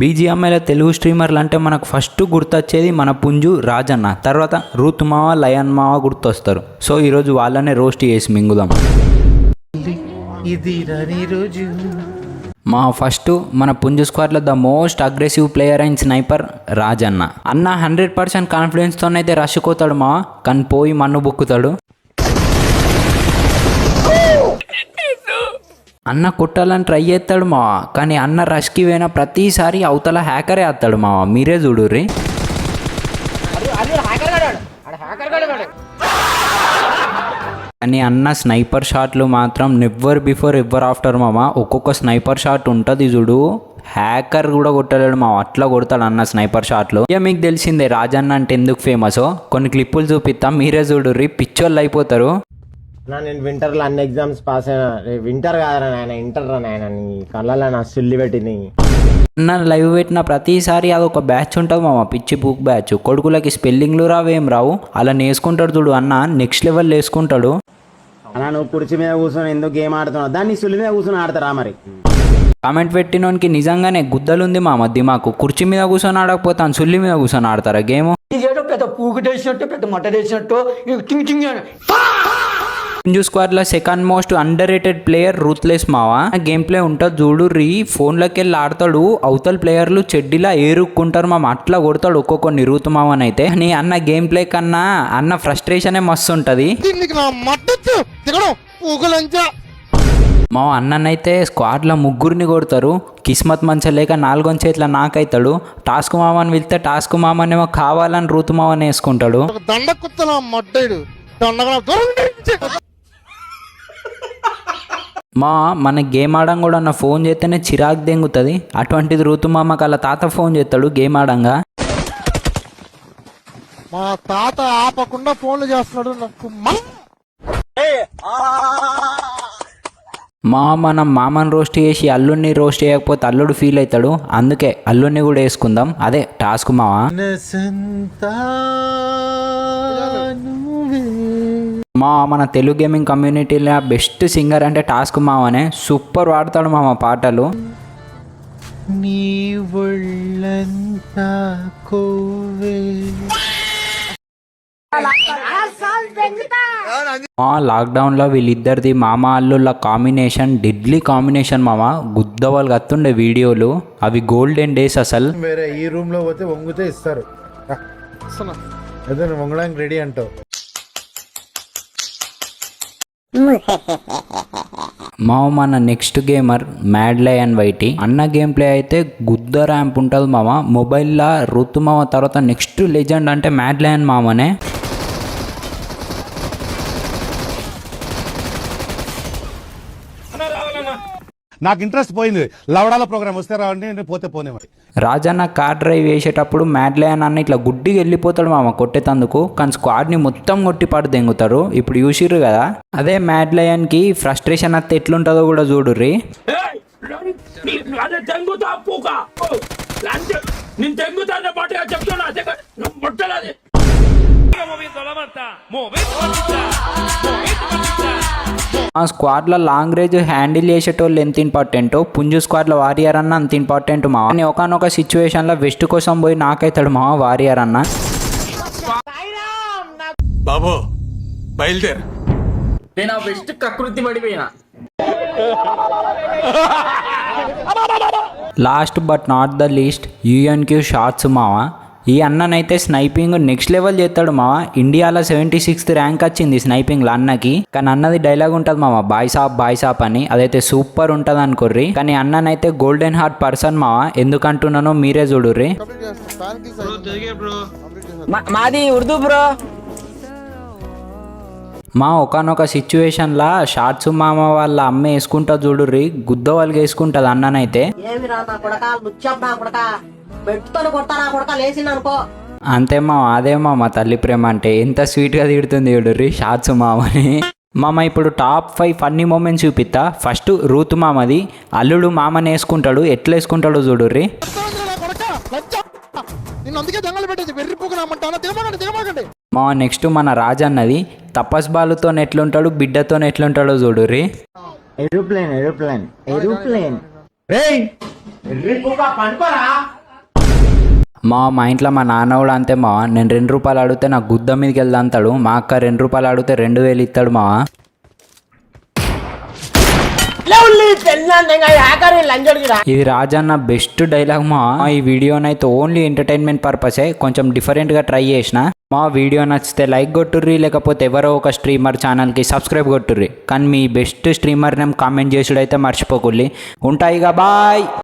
బీజిఎంఐల తెలుగు స్ట్రీమర్లు అంటే మనకు ఫస్ట్ గుర్తొచ్చేది మన పుంజు రాజన్న, తర్వాత రూత్ మావ, లయన్ మావ గుర్తొస్తారు. సో ఈరోజు వాళ్ళనే రోస్ట్ చేసి మింగుదాం. మా ఫస్ట్ మన పుంజు స్క్వాడ్లో ద మోస్ట్ అగ్రెసివ్ ప్లేయర్ అయిన స్నైపర్ రాజన్న. అన్న 100% కాన్ఫిడెన్స్తోనైతే రష్ కోతాడు మా, కానీ పోయి మన్ను బుక్కుతాడు. అన్న కొట్టాలని ట్రై చేస్తాడు మావా, కానీ అన్న రష్కి పోయిన ప్రతిసారి అవతల హ్యాకరే వస్తాడు మావా. మీరే చూడుర్రి. కానీ అన్న స్నైపర్ షాట్లు మాత్రం నెవర్ బిఫోర్ ఎవర్ ఆఫ్టర్ మామ. ఒక్కొక్క స్నైపర్ షాట్ ఉంటుంది చూడు, హ్యాకర్ కూడా కొట్టలేడు మావ, అట్లా కొడతాడు అన్న స్నైపర్ షాట్లు. ఇక మీకు తెలిసిందే రాజన్న అంటే ఎందుకు ఫేమసో. కొన్ని క్లిప్పులు చూపిస్తాం, మీరే చూడుర్రి, పిచ్చోళ్ళు అయిపోతారు. నేను వింటర్లో అన్ని ఎగ్జామ్స్ పాస్ అయినా. వింటర్ కాదరా నాయన, ఇంటర్ రా నాయన. నీ కళ్ళలో నా సుల్లి పెట్టింది. అన్న లైవ్ పెట్టిన ప్రతిసారి అదొక బ్యాచ్ ఉంటుంది మామ, పిచ్చి బుక్ బ్యాచ్. కొడుకులకి స్పెల్లింగ్లు రావేం రావు, అలా నేర్చుకుంటాడు చూడు అన్న, నెక్స్ట్ లెవెల్ వేసుకుంటాడు. అలా నువ్వు కుర్చీ మీద కూర్చొని ఎందుకు గేమ్ ఆడుతున్నావు, దాన్ని సుల్లి మీద కూర్చొని ఆడతారా మరి? కామెంట్ పెట్టినోనికి నిజంగానే గుద్దలుంది మామ దిమాకు. కుర్చీ మీద కూర్చొని ఆడకపోతాను, సుల్లి మీద కూర్చొని ఆడతారా గేమ్? పెద్ద పూకుటేసినట్టు, పెద్ద మటరేసినట్టు. పుంజు స్క్వాడ్లో second most underrated player ruthless మావా. గేమ్ ప్లే ఉంటుంది చూడుర్రి, ఫోన్లోకి వెళ్ళి ఆడతాడు, అవతల ప్లేయర్లు చెడ్డిలా ఏరుక్కుంటారు మామ, అట్లా కొడతాడు ఒక్కొక్కరిని రూత్ మావనైతే. నీ అన్న గేమ్ ప్లే కన్నా అన్న ఫ్రస్ట్రేషనే మస్తు ఉంటుంది. మా అన్ననైతే స్క్వాడ్లో ముగ్గురిని కొడతారు, కిస్మత్ మంచిగా లేక 4 చేతిలో నాకైతాడు. టాస్క్ మామని వెళ్తే టాస్క్ మామనేమో కావాలని రూత్ మామని వేసుకుంటాడు. మన గేమ్ ఆడంగా కూడా నా ఫోన్ చేస్తేనే చిరాకు దెంగుతుంది, అటువంటిది రూతు మామకు అలా తాత ఫోన్ చేస్తాడు గేమ్ ఆడంగా. మా తాత ఆపకుండా ఫోన్లు చేస్తున్నాడు నాకు. మనం మామని రోస్ట్ చేసి అల్లుడిని రోస్ట్ చేయకపోతే అల్లుడు ఫీల్ అవుతాడు, అందుకే అల్లుడిని కూడా వేసుకుందాం. అదే టాస్క్ మావా. మన తెలుగు గేమింగ్ కమ్యూనిటీలో బెస్ట్ సింగర్ అంటే టాస్క్ మావనే. సూపర్ పాడతాడు మామ పాటలు. లాక్డౌన్లో వీళ్ళిద్దరిది మామ అల్లుళ్ళ కాంబినేషన్ డెడ్లీ కాంబినేషన్ మామ. గుద్దవాళ్ళు కత్తుండే వీడియోలు, అవి గోల్డెన్ డేస్ అసలు. వేరే ఈ రూమ్ లో పోతే వంగితే ఇస్తారు, అదే వంగడానికి రెడీ అంటావు. మన నెక్స్ట్ గేమర్ మ్యాడ్ లయన్ వైటీ. అన్న గేమ్ ప్లే అయితే గుద్ద ర్యాంప్ ఉంటుంది మామ. మొబైల్లో రుతు మామ తర్వాత నెక్స్ట్ లెజెండ్ అంటే మ్యాడ్ లయన్ మామనే. నాకు ఇంట్రెస్ట్ పోయింది, లవడాల ప్రోగ్రామ్ వస్తే రావండి, పోతే పోనే. రాజన్న కార్ డ్రైవ్ వేసేటప్పుడు మ్యాడ్ లయన్ అన్న ఇట్లా గుడ్డిగా వెళ్ళిపోతాడు మామ కొట్టేతందుకు, కానీ స్క్వాడ్ని మొత్తం కొట్టి పాటు దెంగుతారు. ఇప్పుడు చూసిర్రు కదా, అదే మ్యాడ్ లయన్కి ఫ్రస్ట్రేషన్ అత్తే ఎట్లుంటుందో కూడా చూడుర్రి. ఆ స్క్వాడ్లో లాంగ్ రేంజ్ హ్యాండిల్ చేసేటోళ్ళు ఎంత ఇంపార్టెంటో, పుంజు స్క్వాడ్లో వారియర్ అన్న అంత ఇంపార్టెంట్ మా. అని ఒకనొక సిచ్యువేషన్లో వెస్ట్ కోసం పోయి నాకైతాడు మా వారియర్ అన్న. బాబు బయలుదేరు, నేను ఆ వెస్ట్ కకృతి పడిపోయినా. Last but not the least యూఎన్క్యూ షార్ట్స్ మావా. ఈ అన్ననైతే స్నైపింగ్ నెక్స్ట్ లెవెల్ చేస్తాడు మావా. ఇండియాలో 76th ర్యాంక్ వచ్చింది స్నైపింగ్లో అన్నకి. కానీ అన్నది డైలాగ్ ఉంటుంది మావా, బాయ్ సాప్ అని, అదైతే సూపర్ ఉంటుంది అనుకోర్రి. కానీ అన్ననైతే గోల్డెన్ హార్ట్ పర్సన్ మావా. ఎందుకంటున్నానో మీరే చూడుర్రి. మాది ఉర్దూ బ్రో. ఒకనొక సిచ్యువేషన్లా షార్ట్స్ మామ వాళ్ళ అమ్మ వేసుకుంటా చూడుర్రి, గుద్ద వాళ్ళకి వేసుకుంటది అన్ననైతే. అంతే అదే మా తల్లి ప్రేమ అంటే. ఎంత స్వీట్గా తిడుతుంది చూడుర్రి షార్ట్స్ మామని. ఇప్పుడు టాప్ 5 ఫన్నీ మూమెంట్స్ చూపిస్తా. ఫస్ట్ రూత్ మామది. అల్లుడు మామని వేసుకుంటాడు, ఎట్లా వేసుకుంటాడో చూడుర్రి. నెక్స్ట్ మన రాజన్నది. తపస్ బాలుతో ఎట్లుంటాడు, బిడ్డతో ఎట్లుంటాడో చూడుర్రి. ఏరోప్లేన్ ఎర్రి పుక్క పండుకోరా. మా ఇంట్లో మా నాన్న కూడా అంతే మావా. నేను 2 రూపాయలు అడిగితే నాకు గుద్ద మీదకి వెళ్దా అంటాడు. మా అక్క 2 రూపాయలు అడిగితే 2000 ఇస్తాడు మావా. ఇది రాజన్న బెస్ట్ డైలాగ్ మా. ఈ వీడియోనైతే ఓన్లీ ఎంటర్టైన్మెంట్ పర్పసే, కొంచెం డిఫరెంట్గా ట్రై చేసిన. మా వీడియో నచ్చితే లైక్ కొట్టుర్రి, లేకపోతే ఎవరో ఒక స్ట్రీమర్ ఛానల్కి సబ్స్క్రైబ్ కొట్టుర్రి. కానీ మీ బెస్ట్ స్ట్రీమర్ నేమ్ కామెంట్ చేసుడైతే మర్చిపోకుల్లి. ఉంటాయిగా, బాయ్.